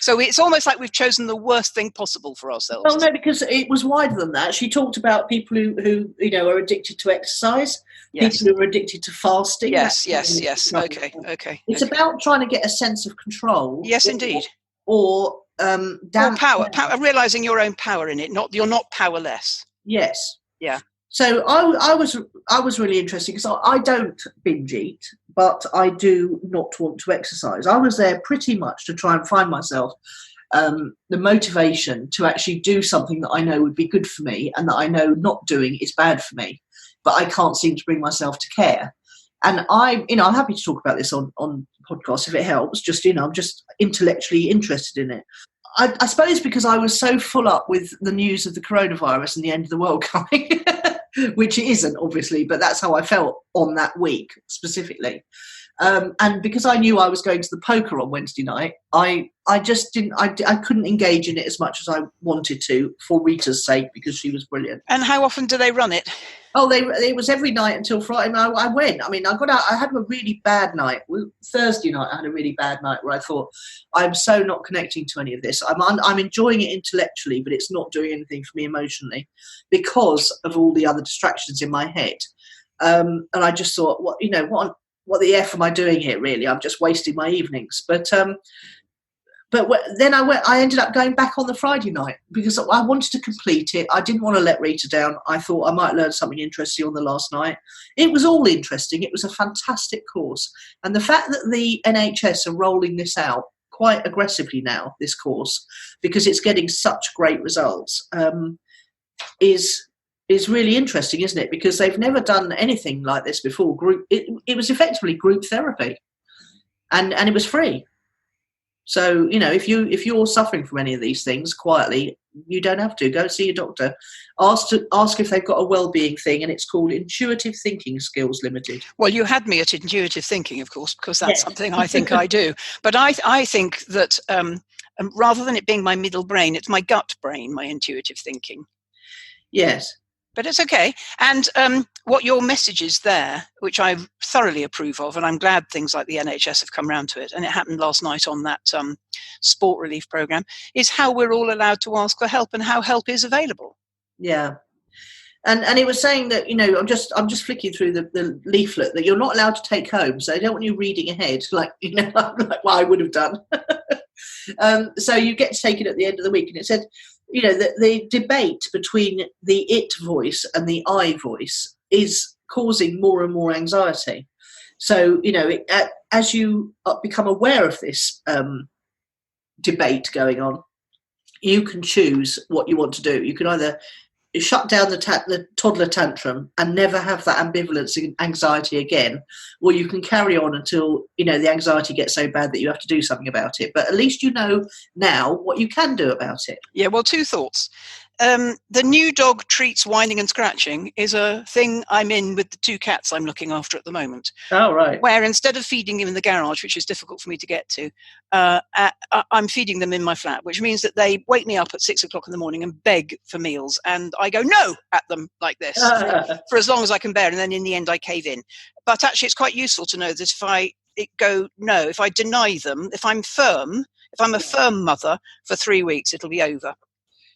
So it's almost like we've chosen the worst thing possible for ourselves. Well, no, because it was wider than that. She talked about people who are addicted to exercise, people who are addicted to fasting. Yes. Okay. It's about trying to get a sense of control. Yes, indeed. Or power, realising your own power in it. You're not powerless. Yes. Yeah. So I was really interested because I don't binge eat, but I do not want to exercise. I was there pretty much to try and find myself the motivation to actually do something that I know would be good for me and that I know not doing is bad for me, but I can't seem to bring myself to care. And I'm happy to talk about this on podcasts if it helps. I'm just intellectually interested in it. I suppose because I was so full up with the news of the coronavirus and the end of the world coming, which it isn't, obviously, but that's how I felt on that week specifically. And because I knew I was going to the poker on Wednesday night, I just didn't, I couldn't engage in it as much as I wanted to for Rita's sake, because she was brilliant. And how often do they run it? Oh, it was every night until Friday. I went. I mean, I got out. I had a really bad night. Thursday night, I had a really bad night where I thought, I'm so not connecting to any of this. I'm enjoying it intellectually, but it's not doing anything for me emotionally because of all the other distractions in my head. And I just thought, what the F am I doing here, really? I'm just wasting my evenings. But then I ended up going back on the Friday night because I wanted to complete it. I didn't want to let Rita down. I thought I might learn something interesting on the last night. It was all interesting. It was a fantastic course. And the fact that the NHS are rolling this out quite aggressively now, this course, because it's getting such great results, is really interesting, isn't it? Because they've never done anything like this before. It was effectively group therapy, and it was free. So, if you're suffering from any of these things quietly, you don't have to. Go see your doctor. Ask if they've got a wellbeing thing, and it's called Intuitive Thinking Skills Limited. Well, you had me at intuitive thinking, of course, because that's something I think I do. But I think that rather than it being my middle brain, it's my gut brain, my intuitive thinking. Yes. But it's okay. And what your message is there, which I thoroughly approve of, and I'm glad things like the NHS have come round to it, and it happened last night on that sport relief programme, is how we're all allowed to ask for help and how help is available. Yeah. And it was saying that, I'm just flicking through the leaflet that you're not allowed to take home. So I don't want you reading ahead, like what I would have done. So you get to take it at the end of the week. And it said, the debate between the it voice and the I voice is causing more and more anxiety. So, as you become aware of this debate going on, you can choose what you want to do. You can either shut down the toddler tantrum and never have that ambivalence and anxiety again, or you can carry on until, the anxiety gets so bad that you have to do something about it. But at least you know now what you can do about it. Yeah, well, two thoughts. The new dog treats whining and scratching is a thing I'm in with the two cats I'm looking after at the moment. Oh, right. Where instead of feeding them in the garage, which is difficult for me to get to, I'm feeding them in my flat, which means that they wake me up at 6 o'clock in the morning and beg for meals. And I go no at them like this for as long as I can bear. And then in the end, I cave in. But actually, it's quite useful to know that if I go no, if I deny them, if I'm a firm mother for 3 weeks, it'll be over.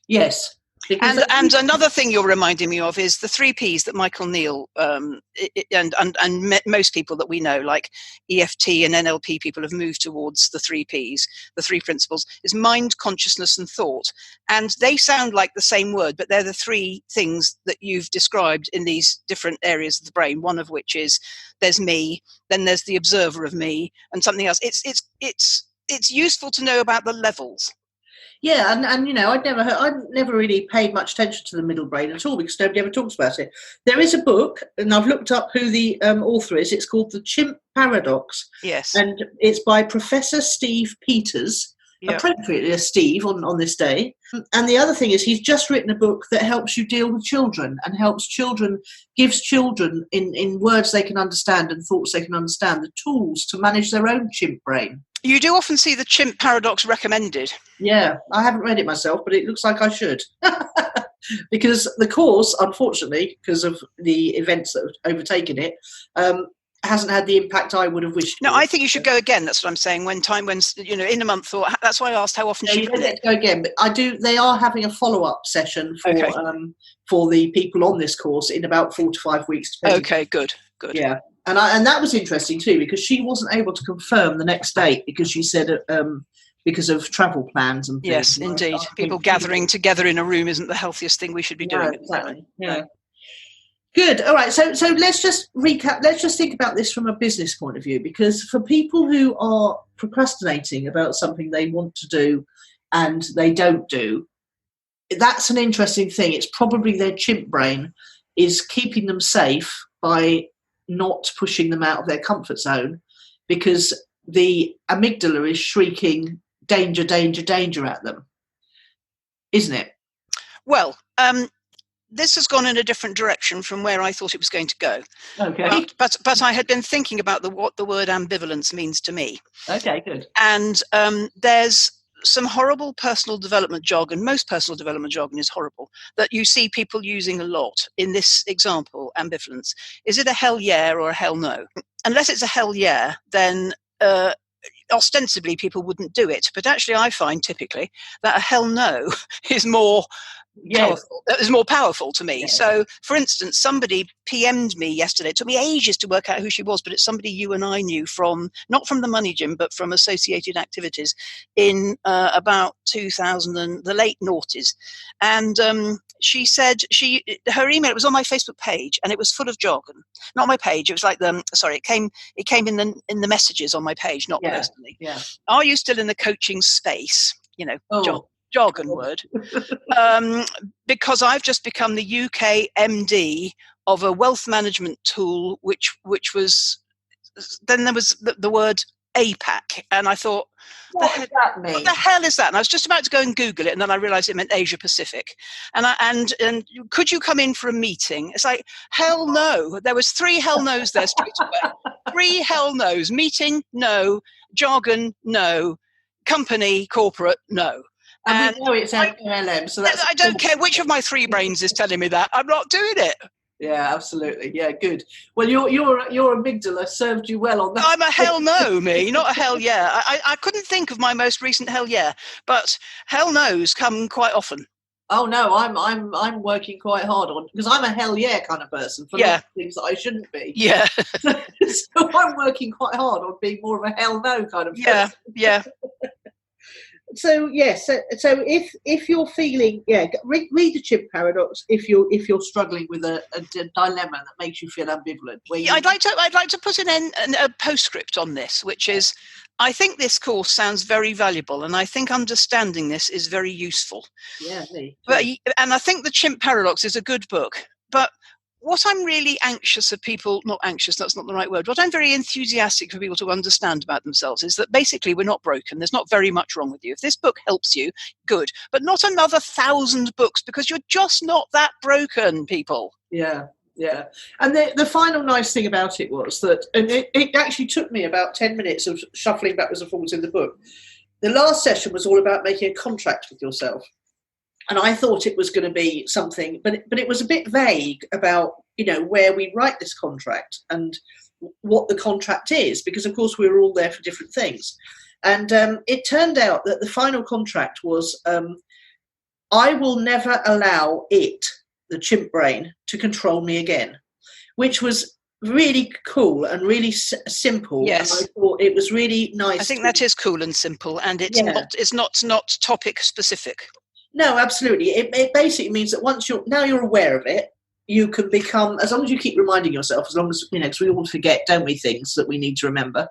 Yes. And another thing you're reminding me of is the 3 Ps that Michael Neal and most people that we know, like EFT and NLP people, have moved towards the 3 Ps, the 3 principles, is mind, consciousness and thought. And they sound like the same word, but they're the 3 things that you've described in these different areas of the brain, one of which is there's me, then there's the observer of me, and something else. It's useful to know about the levels. Yeah, and I'd never really paid much attention to the middle brain at all because nobody ever talks about it. There is a book, and I've looked up who the author is. It's called The Chimp Paradox. Yes. And it's by Professor Steve Peters, appropriately a Steve on this day. And the other thing is he's just written a book that helps you deal with children and gives children in words they can understand and thoughts they can understand, the tools to manage their own chimp brain. You do often see the Chimp Paradox recommended. Yeah, I haven't read it myself, but it looks like I should. Because the course, unfortunately, because of the events that have overtaken it, hasn't had the impact I would have wished. No, I think you should go again. That's what I'm saying. When in a month, or that's why I asked how often you don't get to go again. But I do. They are having a follow-up session for the people on this course in about 4 to 5 weeks. Okay, good. Yeah. And that was interesting too, because she wasn't able to confirm the next date because she said because of travel plans and things. Yes, indeed. People gathering together in a room isn't the healthiest thing we should be doing. Exactly. Yeah. Good. All right. So let's just recap. Let's just think about this from a business point of view, because for people who are procrastinating about something they want to do and they don't do, that's an interesting thing. It's probably their chimp brain is keeping them safe by not pushing them out of their comfort zone, because the amygdala is shrieking danger, danger, danger at them. isn't it? Well, this has gone in a different direction from where I thought it was going to go. Okay. But I had been thinking about what the word ambivalence means to me. Okay, good. And there's some horrible personal development jargon. Most personal development jargon is horrible, that you see people using a lot. In this example, ambivalence. Is it a hell yeah or a hell no? Unless it's a hell yeah, then ostensibly people wouldn't do it. But actually I find typically that a hell no is more powerful. That is more powerful to me. Yes. So, for instance, somebody PM'd me yesterday. It took me ages to work out who she was, but it's somebody you and I knew from, not from the Money Gym, but from associated activities in about 2000 and the late noughties. And she said her email was on my Facebook page, and it was full of jargon. Not my page. It was like it came in the messages on my page, not personally. Yeah. Are you still in the coaching space? Jargon word, because I've just become the UK MD of a wealth management tool, which was, then there was the word APAC, and I thought, what does that mean? What the hell is that? And I was just about to go and Google it, and then I realised it meant Asia Pacific. And could you come in for a meeting? It's like, hell no. There was 3 hell no's there straight away. 3 hell no's. Meeting, no. Jargon, no. Company, corporate, no. And we know it's MLM, so that's... I don't care which of my 3 brains is telling me that. I'm not doing it. Yeah, absolutely. Yeah, good. Well, your amygdala served you well on that. I'm a hell no, me, not a hell yeah. I couldn't think of my most recent hell yeah, but hell no's come quite often. Oh no, I'm working quite hard on, because I'm a hell yeah kind of person for lots of things that I shouldn't be. Yeah. So I'm working quite hard on being more of a hell no kind of person. Yeah. So yes, so if you're feeling read the Chimp paradox if you're struggling with a dilemma that makes you feel ambivalent. I'd like to put a postscript on this, which is, I think this course sounds very valuable, and I think understanding this is very useful. Yeah, me. And I think the Chimp paradox is a good book, but what I'm really anxious of people, not anxious, that's not the right word, what I'm very enthusiastic for people to understand about themselves is that basically we're not broken. There's not very much wrong with you. If this book helps you, good. But not another 1,000 books, because you're just not that broken, people. Yeah. And the final nice thing about it was that, and it actually took me about 10 minutes of shuffling backwards and forwards in the book. The last session was all about making a contract with yourself. And I thought it was going to be something, but it was a bit vague about, where we write this contract and what the contract is, because, of course, we were all there for different things. And it turned out that the final contract was, I will never allow it, the chimp brain, to control me again, which was really cool and really simple. Yes. And I thought it was really nice. I think that is cool and simple, and it's not topic specific. No, absolutely. It basically means that once you're aware of it, you can become, as long as you keep reminding yourself, as long as, because we all forget, don't we, things that we need to remember,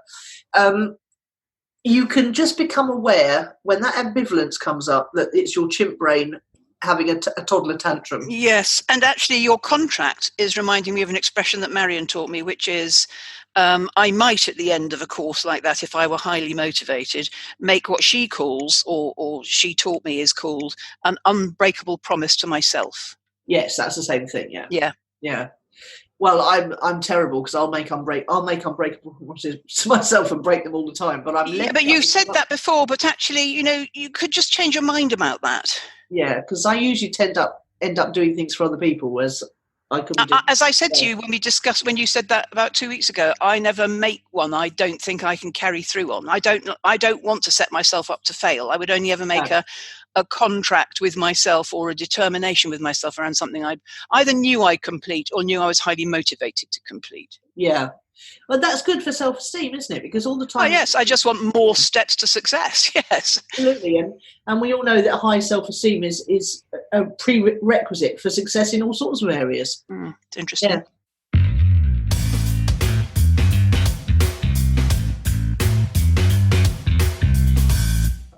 you can just become aware when that ambivalence comes up that it's your chimp brain having a toddler tantrum. Yes, and actually your contract is reminding me of an expression that Marion taught me, which is, I might, at the end of a course like that, if I were highly motivated, make what she calls, or she taught me is called, an unbreakable promise to myself. Yes, that's the same thing. Yeah. Well, I'm terrible, because I'll make unbreakable promises to myself and break them all the time. But but you said that before. But actually, you could just change your mind about that. Yeah, because I usually end up doing things for other people, whereas I couldn't. As I said to you when you said that about 2 weeks ago, I never make one I don't think I can carry through on. I don't want to set myself up to fail. I would only ever make a contract with myself or a determination with myself around something I either knew I'd complete or knew I was highly motivated to complete. Yeah. Well, that's good for self-esteem, isn't it? Because all the time... Oh, yes, I just want more steps to success, yes. Absolutely, and we all know that high self-esteem is a prerequisite for success in all sorts of areas. It's interesting. Yeah.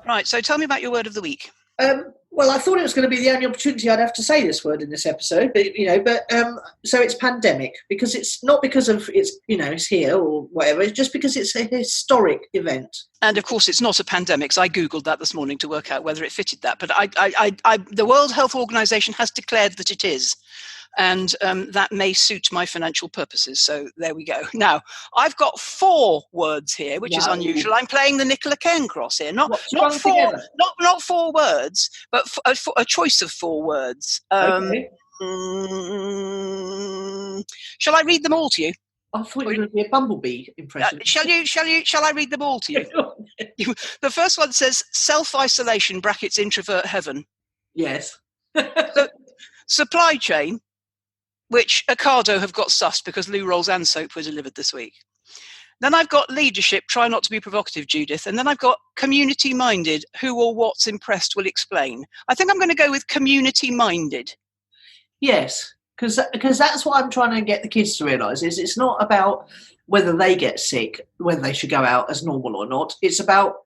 Right, so tell me about your word of the week. Well, I thought it was going to be the only opportunity I'd have to say this word in this episode, but so it's pandemic, because it's not because of it's here or whatever. It's just because it's a historic event. And of course, it's not a pandemic. So I googled that this morning to work out whether it fitted that. But the World Health Organization has declared that it is. And that may suit my financial purposes. So there we go. Now, I've got 4 words here, which is unusual. I'm playing the Nicola Cairncross here. Not 4 words, but a choice of 4 words. Okay. Shall I read them all to you? I thought you were going to be a bumblebee impression. Shall I read them all to you? The first one says self-isolation (introvert heaven). Yes. Supply chain, which Ocado have got sussed because loo rolls and soap were delivered this week. Then I've got leadership, try not to be provocative, Judith. And then I've got community-minded, who or what's impressed will explain. I think I'm going to go with community-minded. Yes, because that's what I'm trying to get the kids to realise, is it's not about whether they get sick, whether they should go out as normal or not. It's about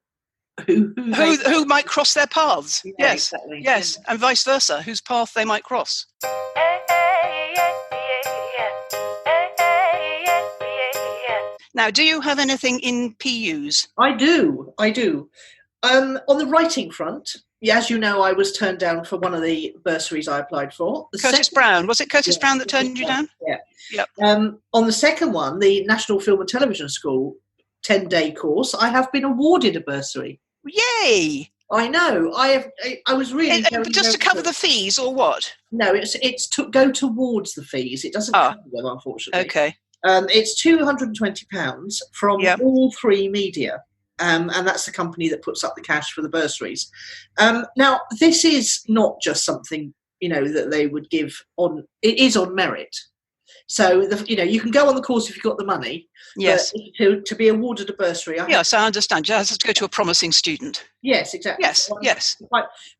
who might cross their paths. Yeah, yes, exactly. Yes, and vice versa, whose path they might cross. Now, do you have anything in PUs? I do. On the writing front, as you know, I was turned down for one of the bursaries I applied for. Curtis Brown. Was it Curtis Brown that turned you down? Yeah. Yep. On the second one, the National Film and Television School 10-day course, I have been awarded a bursary. Yay! I know. I was really just to cover the fees, or what? No, it's to go towards the fees. It doesn't cover them, unfortunately. Okay. It's £220 from All 3 Media, and that's the company that puts up the cash for the bursaries. Now, this is not just something that they would give on. It is on merit. So you can go on the course if you've got the money. Yes. But to be awarded a bursary. Yes, I understand. You have to go to a promising student. Yes, exactly. Yes.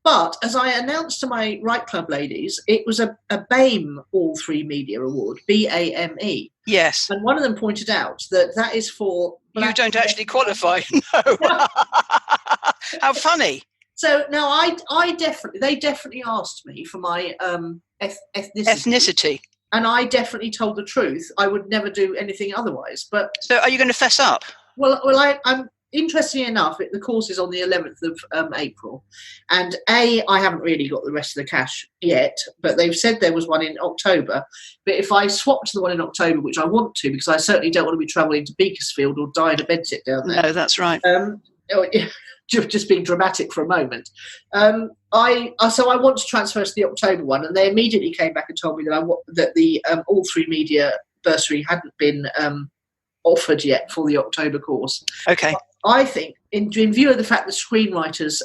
But as I announced to my Right Club ladies, it was a BAME All 3 Media Award, BAME. Yes. And one of them pointed out that is for... You don't actually qualify. No. How funny. So now they definitely asked me for my ethnicity. And I definitely told the truth. I would never do anything otherwise. But so, are you going to fess up? Well, I'm interestingly enough. The course is on the 11th of April, and I haven't really got the rest of the cash yet. But they've said there was one in October. But if I swap to the one in October, which I want to, because I certainly don't want to be travelling to Beaconsfield or die in a bedsit down there. No, that's right. Just being dramatic for a moment. I want to transfer to the October one, and they immediately came back and told me that the All 3 Media bursary hadn't been offered yet for the October course. Okay. But I think, in view of the fact the Screenwriters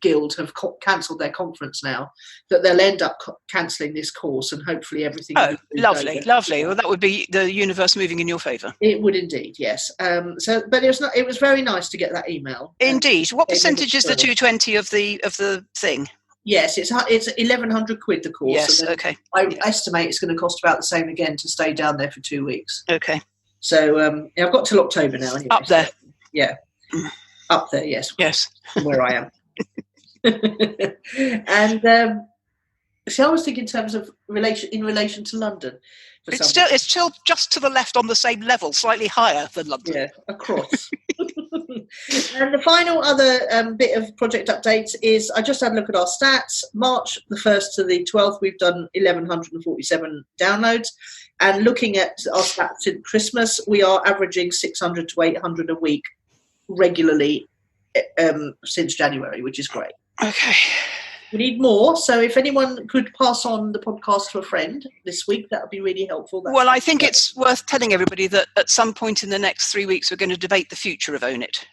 Guild have cancelled their conference now, that they'll end up cancelling this course, and hopefully everything. Oh, lovely. Well, that would be the universe moving in your favour. It would indeed, yes. But it was not. It was very nice to get that email. Indeed. What percentage is the 220 of the thing? Yes, it's £1,100 the course. Yes, okay. I estimate it's going to cost about the same again to stay down there for 2 weeks. Okay. So I've got till October now. Anyway, up there. Yeah. Up there, yes. Yes. Where I am. And I was thinking in terms of in relation to London. It's still just to the left on the same level, slightly higher than London. Yeah, across. And the final other bit of project updates is I just had a look at our stats. March the 1st to the 12th, we've done 1,147 downloads. And looking at our stats since Christmas, we are averaging 600 to 800 a week regularly since January, which is great. Okay. We need more, so if anyone could pass on the podcast to a friend this week, that would be really helpful. Well, I think it's worth telling everybody that at some point in the next 3 weeks, we're going to debate the future of Own It.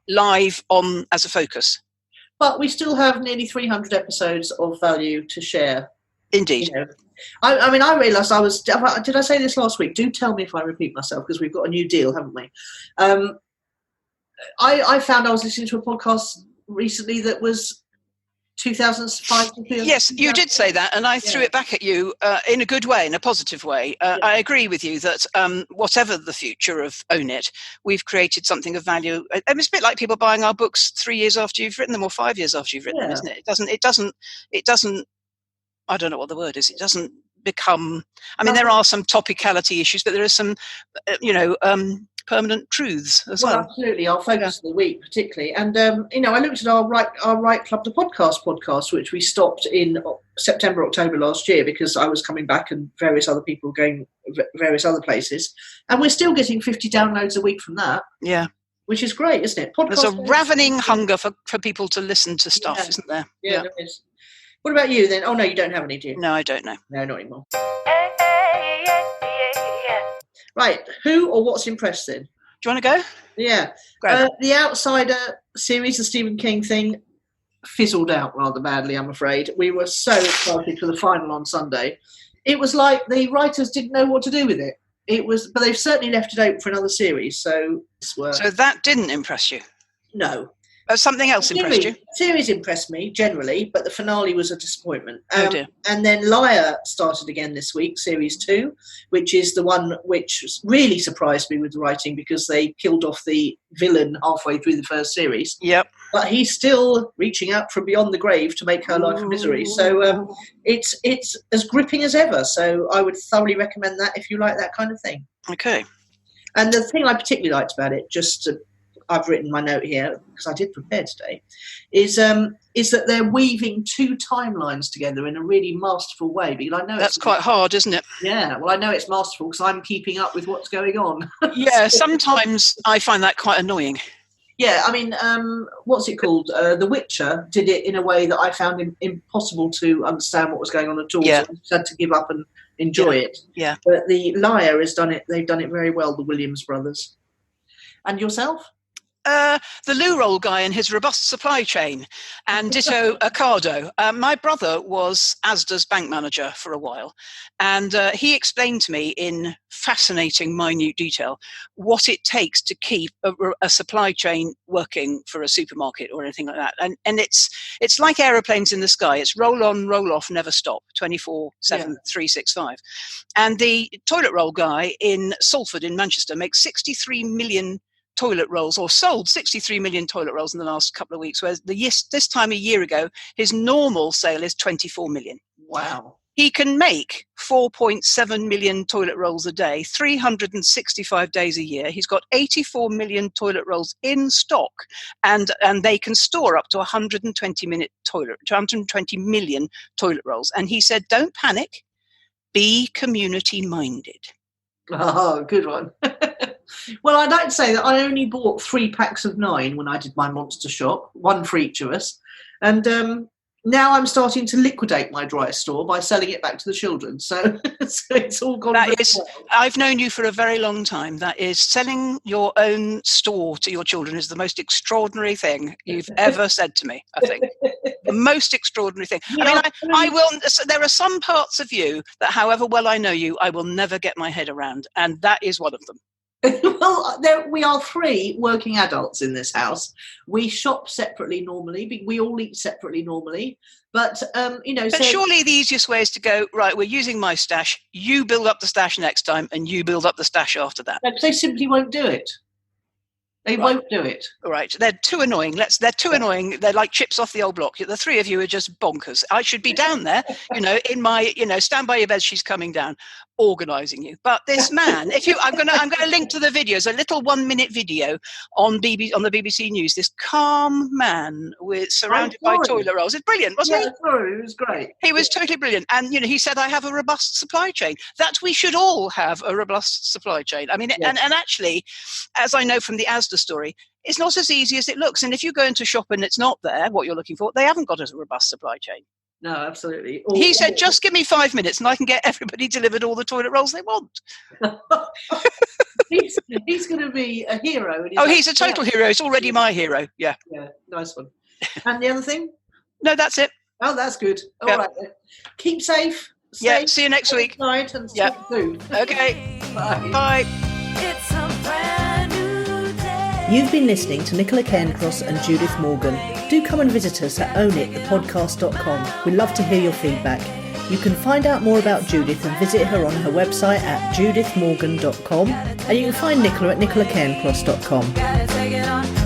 Live on As a Focus. But we still have nearly 300 episodes of value to share. Indeed. I realised did I say this last week? Do tell me if I repeat myself, because we've got a new deal, haven't we? I found I was listening to a podcast recently that was 2005 to 2000. Yes, you did say that, and I threw it back at you in a good way, in a positive way. I agree with you that whatever the future of Own It, we've created something of value. It's a bit like people buying our books 3 years after you've written them, or 5 years after you've written them, isn't it? It doesn't. I don't know what the word is. It doesn't become. I mean, there are some topicality issues, but there are some, permanent truths as well. Absolutely, our focus of the week particularly, and I looked at our Right Club to podcast, which we stopped in September, October last year because I was coming back and various other people were going various other places, and we're still getting 50 downloads a week from that. Yeah, which is great, isn't it? There's a ravening hunger for people to listen to stuff, isn't there? Yeah, there is. What about you then? Oh no, you don't have any, do you? No, I don't know. No, not anymore. Right, who or what's impressed then? Do you want to go? Yeah. The Outsider series, the Stephen King thing, fizzled out rather badly, I'm afraid. We were so excited for the final on Sunday. It was like the writers didn't know what to do with it. But they've certainly left it open for another series. So that didn't impress you? No. Something else impressed you? The series impressed me generally, but the finale was a disappointment. Oh dear. And then Liar started again this week, series 2, which is the one which really surprised me with the writing because they killed off the villain halfway through the first series. Yep. But he's still reaching out from beyond the grave to make her life a misery. So it's as gripping as ever. So I would thoroughly recommend that if you like that kind of thing. Okay. And the thing I particularly liked about it, I've written my note here because I did prepare today, is that they're weaving two timelines together in a really masterful way. Because I know that's quite hard, isn't it? Yeah, well, I know it's masterful because I'm keeping up with what's going on. Yeah, sometimes I find that quite annoying. Yeah, I mean, what's it called? The Witcher did it in a way that I found impossible to understand what was going on at all. Yeah. So I just had to give up and enjoy it. Yeah. But the Liar has done it. They've done it very well, the Williams brothers. And yourself? The loo roll guy and his robust supply chain, and ditto Ocado. My brother was Asda's bank manager for a while, and he explained to me in fascinating, minute detail what it takes to keep a supply chain working for a supermarket or anything like that. And it's like aeroplanes in the sky. It's roll on, roll off, never stop, 24/7, 365. And the toilet roll guy in Salford in Manchester makes 63 million toilet rolls, or sold 63 million toilet rolls in the last couple of weeks, whereas this time a year ago, his normal sale is 24 million. Wow. He can make 4.7 million toilet rolls a day, 365 days a year. He's got 84 million toilet rolls in stock, and they can store up to 120 million toilet rolls. And he said, don't panic, be community minded. Oh, good one. Well, I'd like to say that I only bought 3 packs of 9 when I did my monster shop, 1 for each of us. And now I'm starting to liquidate my dry store by selling it back to the children. So it's all gone. I've known you for a very long time. That is, selling your own store to your children is the most extraordinary thing you've ever said to me, I think. The most extraordinary thing. Yeah, I will. There are some parts of you that, however well I know you, I will never get my head around. And that is one of them. Well, we are 3 working adults in this house. We shop separately normally. We all eat separately normally. But, But surely the easiest way is to go, right, we're using my stash. You build up the stash next time, and you build up the stash after that. They simply won't do it. They won't do it. All right. They're too annoying. They're too annoying. They're like chips off the old block. The 3 of you are just bonkers. I should be down there, in my, stand by your bed, she's coming down, organising you. But this man, I'm gonna link to the videos, a little 1-minute video on the BBC News. This calm man surrounded by toilet rolls. It's brilliant, wasn't he? Sorry, it was great. He was totally brilliant. And he said, I have a robust supply chain. That we should all have a robust supply chain. I mean, and actually, as I know from the Asda story, it's not as easy as it looks. And if you go into shop and it's not there, what you're looking for, they haven't got a robust supply chain. No, absolutely. He said, just give me 5 minutes and I can get everybody delivered all the toilet rolls they want. He's going to be a hero. He's a total hero. He's already my hero. Yeah. Yeah, nice one. And the other thing? No, that's it. Oh, that's good. All right. Then. Keep safe. See you next week. Night and soon. Okay. Bye. Bye. It's a brand new day. You've been listening to Nicola Cairncross and Judith Morgan. Do come and visit us at ownitthepodcast.com. We'd love to hear your feedback. You can find out more about Judith and visit her on her website at judithmorgan.com, and you can find Nicola at nicolacairncross.com.